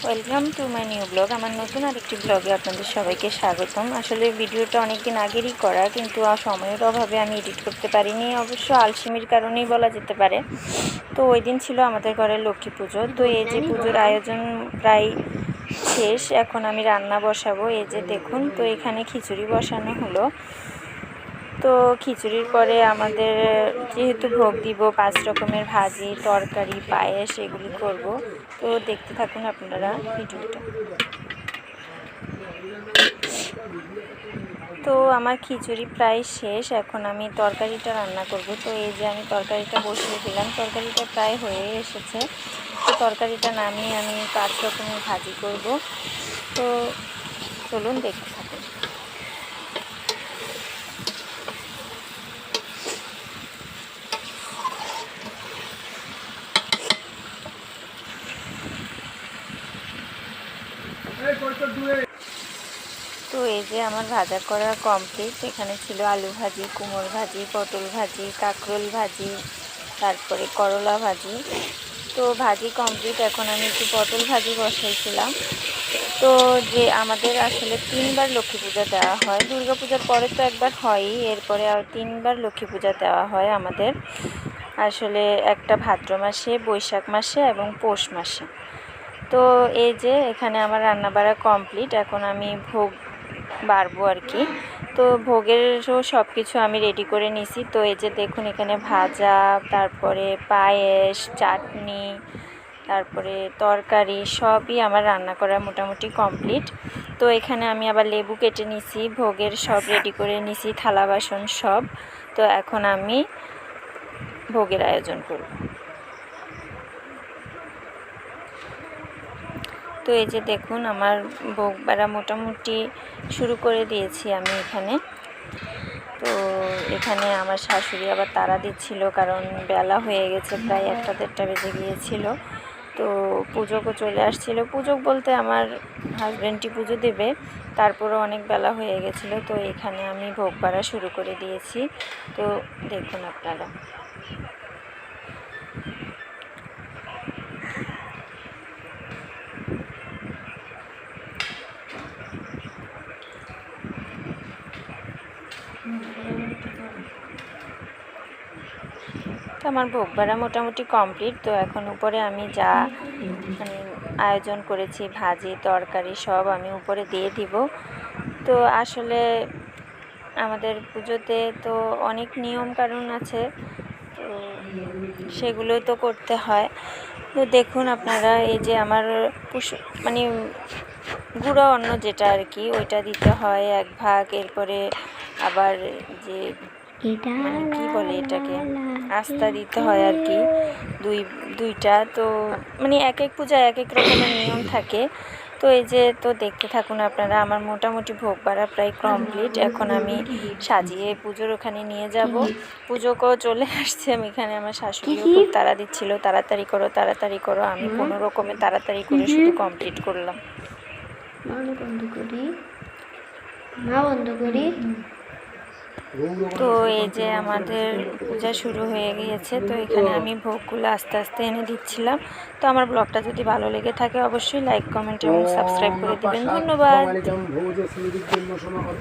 Welcome to my new blog. আমার নতুন আরেকটি ব্লগে আপনাদের সবাইকে স্বাগতম। আসলে ভিডিওটা অনেক দিন আগেরই করা, কিন্তু সময়ের অভাবে আমি এডিট করতে পারিনি, অবশ্য আলসেমির কারণেই বলা যেতে পারে। তো ওই দিন ছিল আমাদের ঘরের লক্ষ্মী পুজো। তো এই যে পুজোর আয়োজন প্রায় শেষ, এখন আমি রান্না বসাবো। এই যে দেখুন, তো এখানে খিচুড়ি বসানো হলো। তো খিচুড়ির পরে আমাদের যেহেতু ভোগ দিব, 5 রকমের ভাজি, তরকারি, পায়েস এগুলি করব। তো দেখতে থাকুন আপনারা ভিডিওটা। তো আমার খিচুড়ি প্রায় শেষ, এখন আমি তরকারিটা রান্না করব। তো এই যে আমি তরকারিটা বসিয়ে দিলাম, তরকারিটা প্রায় হয়ে এসেছে। তো তরকারিটা নামিয়ে আমি 5 রকমের ভাজি করব। তো চলুন দেখতে থাকুন। তো এই যে আমার ভাজা করা কমপ্লিট। এখানে ছিল আলু ভাজি, কুমড়ো ভাজি, পটল ভাজি, কাঁকরোল ভাজি, তারপরে করলা ভাজি। তো ভাজি কমপ্লিট, এখন আমি একটু পটল ভাজি বসাইছিলাম। তো যে আমাদের আসলে 3বার লক্ষ্মী পূজা দেওয়া হয়, দুর্গা পূজার পরে তো একবার হয়ই, এরপরে আর 3বার লক্ষ্মী পূজা দেওয়া হয় আমাদের। আসলে একটা ভাদ্র মাসে, বৈশাখ মাসে এবং পৌষ মাসে। তো এই যে এখানে আমার রান্না বাড়া কমপ্লিট, এখন আমি ভোগ বাড়বো আর কি। তো ভোগেরও সব কিছু আমি রেডি করে নিছি। তো এই যে দেখুন, এখানে ভাজা, তারপরে পায়েস, চাটনি, তারপরে তরকারি সবই আমার রান্না করা মোটামুটি কমপ্লিট। তো এখানে আমি আবার লেবু কেটে নিছি, ভোগের সব রেডি করে নিছি, থালা বাসন সব। তো এখন আমি ভোগের আয়োজন করব। তো এই যে দেখুন, আমার ভোগ বাড়া মোটামুটি শুরু করে দিয়েছি আমি এখানে। তো এখানে আমার শাশুড়ি আবার তাড়া দিচ্ছিল, কারণ বেলা হয়ে গেছে, প্রায় 1-1:30 বেজে গিয়েছিল। তো পুজোকও চলে আসছিল, পুজো বলতে আমার হাজব্যান্ডই পুজো দেবে, তারপরও অনেক বেলা হয়ে গেছিলো। তো এখানে আমি ভোগ বাড়া শুরু করে দিয়েছি। তো দেখুন আপনারা। তো আমার ভোগ বাড়া মোটামুটি কমপ্লিট। তো এখন উপরে আমি যা মানে আয়োজন করেছি, ভাজি, তরকারি সব আমি উপরে দিয়ে দিব। তো আসলে আমাদের পুজোতে তো অনেক নিয়ম কানুন আছে, তো সেগুলো তো করতে হয়। তো দেখুন আপনারা, এই যে আমার মানে গুঁড়ো অন্ন যেটা আর কি, ওইটা দিতে হয় 1 ভাগ। এরপরে আবার যে মানে কী বলে এটাকে, আস্থা দিতে হয় আর কি, দুইটা। তো মানে এক এক পূজায় এক এক রকমের নিয়ম থাকে। তো এই যে, তো দেখতে থাকুন আপনারা। আমার মোটামুটি ভোগ বাড়া প্রায় কমপ্লিট, এখন আমি সাজিয়ে পুজোর ওখানে নিয়ে যাব। পুজোকেও চলে আসছে। আমি এখানে আমার শাশুড়িও খুব তাড়া দিচ্ছিল, তাড়াতাড়ি করো তাড়াতাড়ি করো। আমি কোনো রকমে তাড়াতাড়ি করে শুধু কমপ্লিট করলাম। বন্ধ করি। তো এই যে আমাদের পূজা শুরু হয়ে গিয়েছে। তো এখানে আমি ভোগগুলো আস্তে আস্তে এনে দিচ্ছিলাম। তো আমার ব্লগটা যদি ভালো লেগে থাকে অবশ্যই লাইক, কমেন্ট এবং সাবস্ক্রাইব করে দেবেন। ধন্যবাদ।